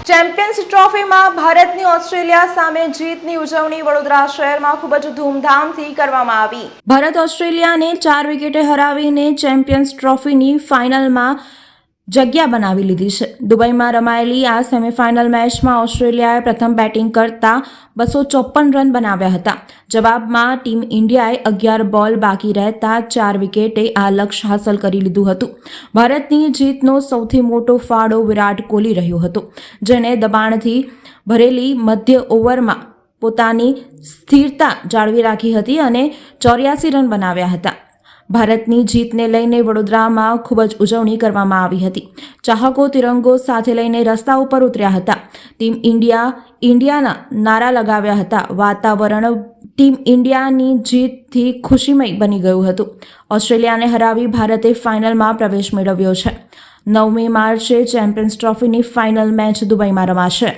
Champions ટ્રોફીમાં ભારતની Australia સામે જીતની ઉજવણી વડોદરા શહેરમાં ખૂબ જ ધૂમધામથી કરવામાં આવી। ભારત ઓસ્ટ્રેલિયાને 4 વિકેટે હરાવીને ચેમ્પિયન્સ ટ્રોફીની ફાઇનલમાં જગ્યા બનાવી લીધી છે। દુબઈમાં રમાયેલી આ સેમીફાઇનલ મેચમાં ઓસ્ટ્રેલિયાએ પ્રથમ બેટિંગ કરતા 254 રન બનાવ્યા હતા। જવાબમાં ટીમ ઇન્ડિયાએ 11 બોલ બાકી રહેતા 4 વિકેટે આ લક્ષ્ય હાંસલ કરી લીધું હતું। ભારતની જીતનો સૌથી મોટો ફાળો વિરાટ કોહલી રહ્યો હતો, જેણે દબાણથી ભરેલી મધ્ય ઓવરમાં પોતાની સ્થિરતા જાળવી રાખી હતી અને 84 રન બનાવ્યા હતા। ભારતની જીતને લઈને વડોદરામાં ખૂબ જ ઉજવણી કરવામાં આવી હતી। ચાહકો તિરંગો સાથે લઈને રસ્તા ઉપર ઉતર્યા હતા। ટીમ ઇન્ડિયાના નારા લગાવ્યા હતા। વાતાવરણ ટીમ ઇન્ડિયાની જીતથી ખુશીમય બની ગયું હતું। ઓસ્ટ્રેલિયાને હરાવી ભારતે ફાઇનલમાં પ્રવેશ મેળવ્યો છે। 9મી માર્ચે ચેમ્પિયન્સ ટ્રોફીની ફાઇનલ મેચ દુબઈમાં રમાશે।